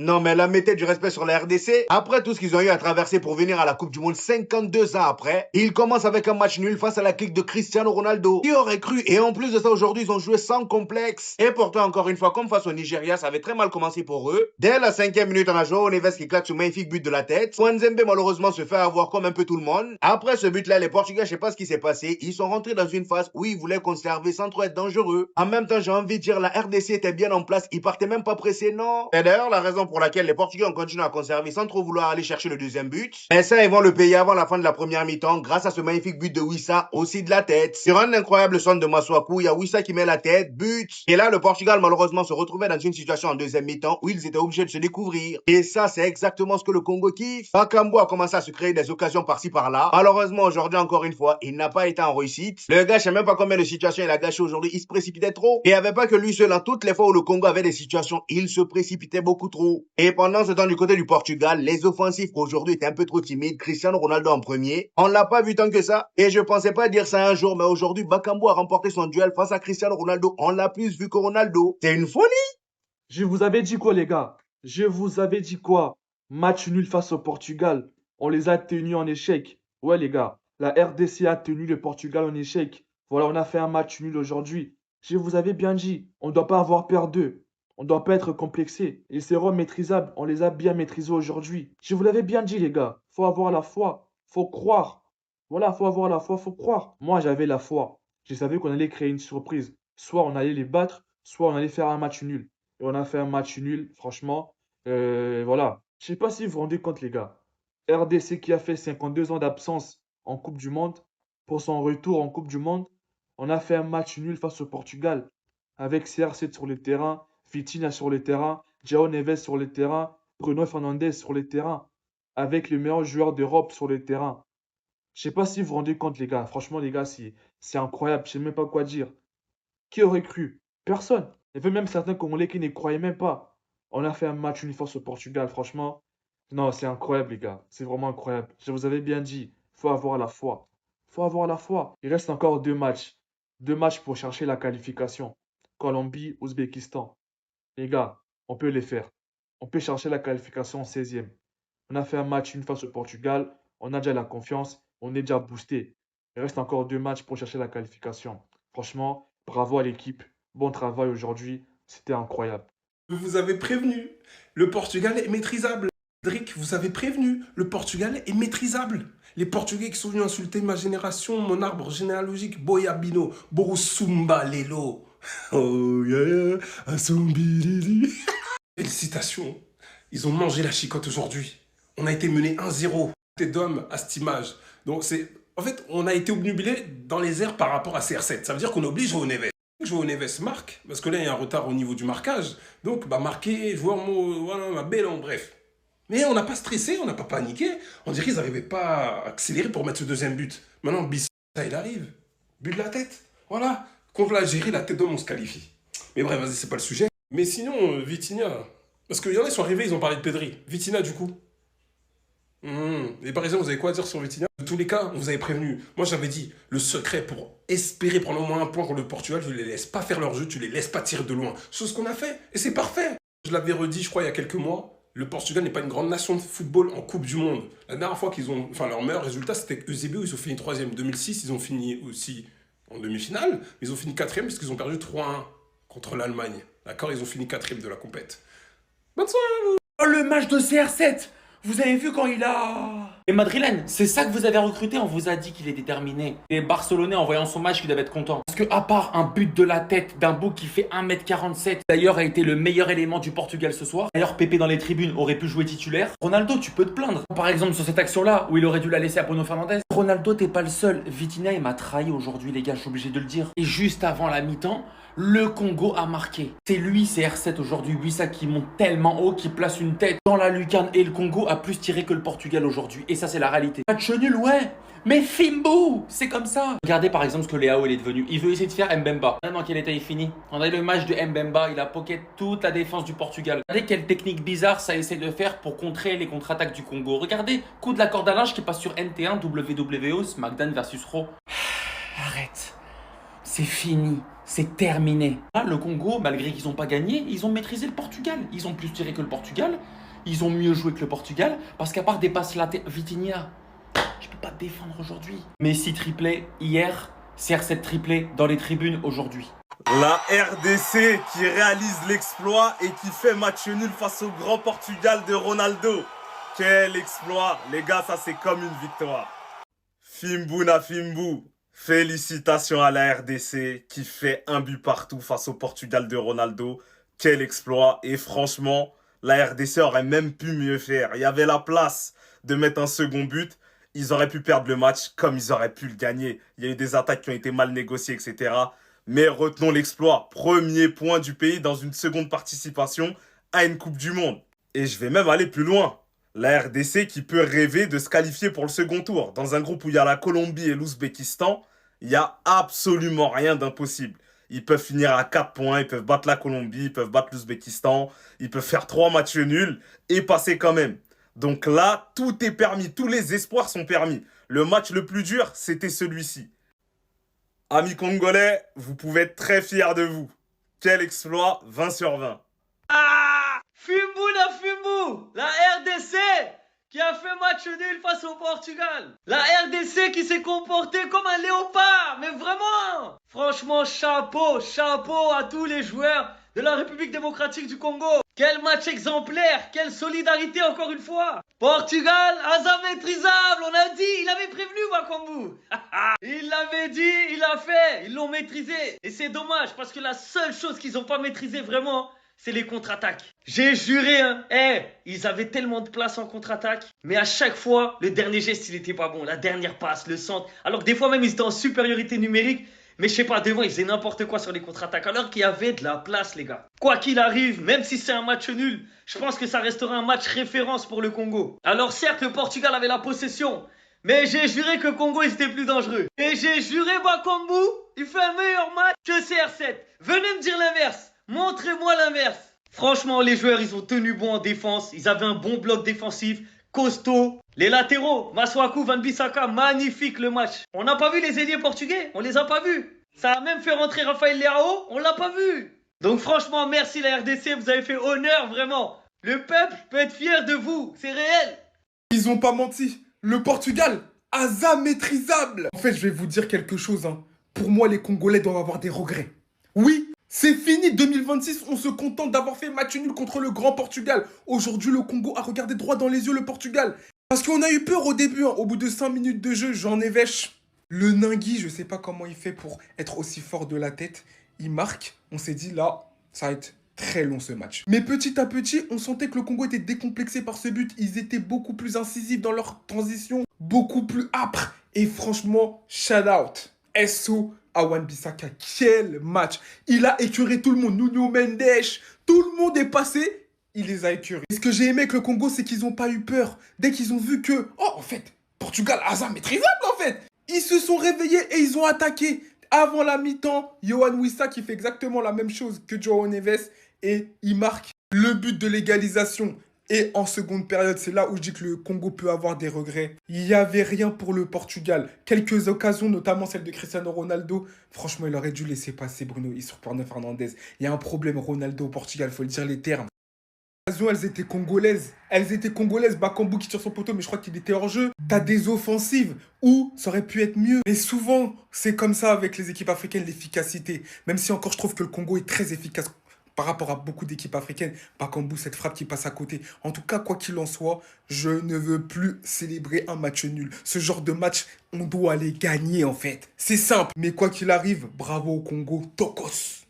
Non, mais là, mettez du respect sur la RDC. Après tout ce qu'ils ont eu à traverser pour venir à la Coupe du Monde 52 ans après, ils commencent avec un match nul face à la clique de Cristiano Ronaldo. Qui aurait cru? Et en plus de ça, aujourd'hui, ils ont joué sans complexe. Et pourtant, encore une fois, comme face au Nigeria, ça avait très mal commencé pour eux. Dès la 5e minute, on a Joao Neves qui claque ce magnifique but de la tête. Nzembe, malheureusement, se fait avoir comme un peu tout le monde. Après ce but-là, les Portugais, je sais pas ce qui s'est passé. Ils sont rentrés dans une phase où ils voulaient conserver sans trop être dangereux. En même temps, j'ai envie de dire, la RDC était bien en place. Ils partaient même pas pressés, non. Et d'ailleurs, la raison pour laquelle les Portugais ont continué à conserver sans trop vouloir aller chercher le deuxième but. Mais ça, ils vont le payer avant la fin de la première mi-temps grâce à ce magnifique but de Wissa, aussi de la tête. Sur un incroyable son de Masuaku, il y a Wissa qui met la tête, but. Et là, le Portugal, malheureusement, se retrouvait dans une situation en deuxième mi-temps où ils étaient obligés de se découvrir. Et ça, c'est exactement ce que le Congo kiffe. Bakambu a commencé à se créer des occasions par-ci par-là. Malheureusement, aujourd'hui, encore une fois, il n'a pas été en réussite. Le gars, je sais même pas combien de situations il a gâché aujourd'hui. Il se précipitait trop. Et il n'y avait pas que lui seul. Dans toutes les fois où le Congo avait des situations, il se précipitait beaucoup trop. Et pendant ce temps, du côté du Portugal, les offensifs aujourd'hui étaient un peu trop timides. Cristiano Ronaldo en premier. On l'a pas vu tant que ça. Et je pensais pas dire ça un jour, mais aujourd'hui, Bakambu a remporté son duel face à Cristiano Ronaldo. On l'a plus vu que Ronaldo. C'est une folie. Je vous avais dit quoi, les gars? Je vous avais dit quoi? Match nul face au Portugal. On les a tenus en échec. Ouais, les gars, la RDC a tenu le Portugal en échec. Voilà, on a fait un match nul aujourd'hui. Je vous avais bien dit, on ne doit pas avoir peur d'eux. On ne doit pas être complexé. Ils seront maîtrisables. On les a bien maîtrisés aujourd'hui. Je vous l'avais bien dit, les gars. Faut avoir la foi. Faut croire. Voilà, faut avoir la foi, faut croire. Moi, j'avais la foi. Je savais qu'on allait créer une surprise. Soit on allait les battre, soit on allait faire un match nul. Et on a fait un match nul, franchement. Voilà. Je sais pas si vous vous rendez compte, les gars. RDC qui a fait 52 ans d'absence en Coupe du Monde, pour son retour en Coupe du Monde, on a fait un match nul face au Portugal. Avec CR7 sur le terrain, Vitinha sur le terrain, João Neves sur le terrain, Bruno Fernandes sur le terrain. Avec le meilleur joueur d'Europe sur le terrain. Je sais pas si vous vous rendez compte, les gars. Franchement, les gars, c'est incroyable. Je sais même pas quoi dire. Qui aurait cru? Personne. Il y avait même certains Congolais qui n'y croyaient même pas. On a fait un match une force au Portugal, franchement. Non, c'est incroyable, les gars. C'est vraiment incroyable. Je vous avais bien dit, faut avoir la foi. Faut avoir la foi. Il reste encore deux matchs. Deux matchs pour chercher la qualification. Colombie, Ouzbékistan. Les gars, on peut les faire. On peut chercher la qualification en 16e. On a fait un match une face au Portugal. On a déjà la confiance. On est déjà boosté. Il reste encore deux matchs pour chercher la qualification. Franchement, bravo à l'équipe. Bon travail aujourd'hui. C'était incroyable. Vous avez prévenu. Le Portugal est maîtrisable. Cédric, vous avez prévenu. Le Portugal est maîtrisable. Les Portugais qui sont venus insulter ma génération, mon arbre généalogique, Boyabino, Borusumba Lelo. Oh yeah, Asumbilili. Félicitations. Ils ont mangé la chicotte aujourd'hui. On a été mené 1-0. Tête d'homme à cette image. Donc c'est... En fait, on a été obnubilé dans les airs par rapport à CR7. Ça veut dire qu'on oblige João Neves. João Neves marque, parce que là, il y a un retard au niveau du marquage. Donc, bah, marquer, joueur, voilà, ma belle, bref. Mais on n'a pas stressé, on n'a pas paniqué. On dirait qu'ils n'arrivaient pas à accélérer pour mettre ce deuxième but. Maintenant, Bissau, il arrive. But de la tête. Voilà. Contre l'Algérie, la tête d'homme, on se qualifie. Mais bref, vas-y, c'est pas le sujet. Mais sinon, Vitinha. Parce qu'il y en a, ils sont arrivés, ils ont parlé de Pedri. Vitinha, du coup. Les Parisiens, vous avez quoi à dire sur Vitinha? De tous les cas, on vous avait prévenu. Moi, j'avais dit, le secret pour espérer prendre au moins un point contre le Portugal, tu les laisses pas faire leur jeu, tu les laisses pas tirer de loin. Chose qu'on a fait, et c'est parfait. Je l'avais redit, je crois, il y a quelques mois. Le Portugal n'est pas une grande nation de football en Coupe du Monde. La dernière fois qu'ils ont... Enfin, leur meilleur résultat, c'était Eusebio, ils ont fini 3e. 2006, ils ont fini aussi en demi-finale. Ils ont fini 4e parce qu'ils ont perdu 3-1 contre l'Allemagne. D'accord? Ils ont fini 4e de la compète. Bonne soirée à vous. Oh, le match de CR7! Vous avez vu quand il a... Et Madrilène, c'est ça que vous avez recruté, on vous a dit qu'il est déterminé. Les Barcelonais, en voyant son match, qu'ils devaient être contents. Parce que à part un but de la tête d'un beau qui fait 1m47, d'ailleurs a été le meilleur élément du Portugal ce soir. D'ailleurs, Pépé dans les tribunes aurait pu jouer titulaire. Ronaldo, tu peux te plaindre. Par exemple, sur cette action-là, où il aurait dû la laisser à Bruno Fernandes. Ronaldo, t'es pas le seul. Vitinha, il m'a trahi aujourd'hui, les gars, je suis obligé de le dire. Et juste avant la mi-temps, le Congo a marqué. C'est lui, c'est R7 aujourd'hui, Wissa qui monte tellement haut, qui place une tête dans la lucarne. Et le Congo a plus tiré que le Portugal aujourd'hui. Et ça, c'est la réalité. Match nul, ouais. Mais Fimbo, c'est comme ça. Regardez par exemple ce que Léao il est devenu. Il veut essayer de faire Mbemba. Maintenant quel état il finit. On a le match de Mbemba, il a pocket toute la défense du Portugal. Regardez quelle technique bizarre ça essaie de faire pour contrer les contre-attaques du Congo. Regardez, coup de la corde à linge qui passe sur NT1, WWO, SmackDown versus Raw. Arrête. c'est fini. C'est terminé. Là, le Congo, malgré qu'ils n'ont pas gagné, ils ont maîtrisé le Portugal. Ils ont plus tiré que le Portugal. Ils ont mieux joué que le Portugal. Parce qu'à part des passes Vitinha, je peux pas te défendre aujourd'hui. Messi triplé hier, CR7 triplé dans les tribunes aujourd'hui. La RDC qui réalise l'exploit et qui fait match nul face au grand Portugal de Ronaldo. Quel exploit, les gars, ça c'est comme une victoire. Fimbu na Fimbu. Félicitations à la RDC qui fait un but partout face au Portugal de Ronaldo. Quel exploit. Et franchement, la RDC aurait même pu mieux faire. Il y avait la place de mettre un second but. Ils auraient pu perdre le match comme ils auraient pu le gagner. Il y a eu des attaques qui ont été mal négociées, etc. Mais retenons l'exploit. Premier point du pays dans une seconde participation à une Coupe du Monde. Et je vais même aller plus loin. La RDC qui peut rêver de se qualifier pour le second tour. Dans un groupe où il y a la Colombie et l'Ouzbékistan, il n'y a absolument rien d'impossible. Ils peuvent finir à 4 points, ils peuvent battre la Colombie, ils peuvent battre l'Ouzbékistan, ils peuvent faire 3 matchs nuls et passer quand même. Donc là, tout est permis, tous les espoirs sont permis. Le match le plus dur, c'était celui-ci. Amis congolais, vous pouvez être très fiers de vous. Quel exploit, 20 sur 20. Fimbu na Fimbu, la RDC qui a fait match nul face au Portugal. La RDC qui s'est comportée comme un léopard, mais vraiment. Franchement, chapeau à tous les joueurs de la République démocratique du Congo. Quel match exemplaire, quelle solidarité encore une fois. Portugal, hasard maîtrisable, on a dit, il avait prévenu Bakambu. Il l'avait dit, il l'a fait, ils l'ont maîtrisé. Et c'est dommage parce que la seule chose qu'ils n'ont pas maîtrisé vraiment, c'est les contre-attaques. J'ai juré, hein. Ils avaient tellement de place en contre-attaque. Mais à chaque fois, le dernier geste, il était pas bon. La dernière passe, le centre. Alors que des fois même, ils étaient en supériorité numérique. Mais je sais pas, devant, ils faisaient n'importe quoi sur les contre-attaques. Alors qu'il y avait de la place, les gars. Quoi qu'il arrive, même si c'est un match nul, je pense que ça restera un match référence pour le Congo. Alors certes, le Portugal avait la possession. Mais j'ai juré que le Congo, ils étaient plus dangereux. Et j'ai juré, Bakambu, il fait un meilleur match que CR7. Venez me dire l'inverse. Montrez-moi l'inverse. Franchement, les joueurs, ils ont tenu bon en défense. Ils avaient un bon bloc défensif, costaud. Les latéraux, Masuaku, Van Bissaka, magnifique le match. On n'a pas vu les ailiers portugais, on les a pas vus. Ça a même fait rentrer Raphaël Leao, on l'a pas vu. Donc franchement, merci la RDC, vous avez fait honneur vraiment. Le peuple peut être fier de vous, c'est réel. Ils ont pas menti. Le Portugal, hasard maîtrisable. En fait, je vais vous dire quelque chose. Pour moi, les Congolais doivent avoir des regrets. Oui, c'est fini 2026, on se contente d'avoir fait match nul contre le grand Portugal. Aujourd'hui, le Congo a regardé droit dans les yeux le Portugal. Parce qu'on a eu peur au début, au bout de 5 minutes de jeu, Jean Neves, le Ningui, je sais pas comment il fait pour être aussi fort de la tête. Il marque, on s'est dit là, ça va être très long ce match. Mais petit à petit, on sentait que le Congo était décomplexé par ce but. Ils étaient beaucoup plus incisifs dans leur transition, beaucoup plus âpres. Et franchement, shout out, SO à Wan Bissaka. Quel match! Il a écœuré tout le monde. Nuno Mendes, tout le monde est passé. Il les a écœurés. Et ce que j'ai aimé avec le Congo, c'est qu'ils n'ont pas eu peur. Dès qu'ils ont vu que, oh, en fait, Portugal, hasard maîtrisable, en fait. Ils se sont réveillés et ils ont attaqué. Avant la mi-temps, Yohan Wissa qui fait exactement la même chose que João Neves et il marque le but de l'égalisation. Et en seconde période, c'est là où je dis que le Congo peut avoir des regrets. Il n'y avait rien pour le Portugal. Quelques occasions, notamment celle de Cristiano Ronaldo. Franchement, il aurait dû laisser passer Bruno sur Bruno Fernandes. Il y a un problème Ronaldo au Portugal, il faut le dire les termes. Elles étaient congolaises. Bakambu qui tire son poteau, mais je crois qu'il était hors jeu. T'as des offensives où ça aurait pu être mieux. Et souvent, c'est comme ça avec les équipes africaines, l'efficacité. Même si encore je trouve que le Congo est très efficace par rapport à beaucoup d'équipes africaines. Bakambu, cette frappe qui passe à côté. En tout cas, quoi qu'il en soit, je ne veux plus célébrer un match nul. Ce genre de match, on doit les gagner en fait. C'est simple. Mais quoi qu'il arrive, bravo au Congo, Tokos.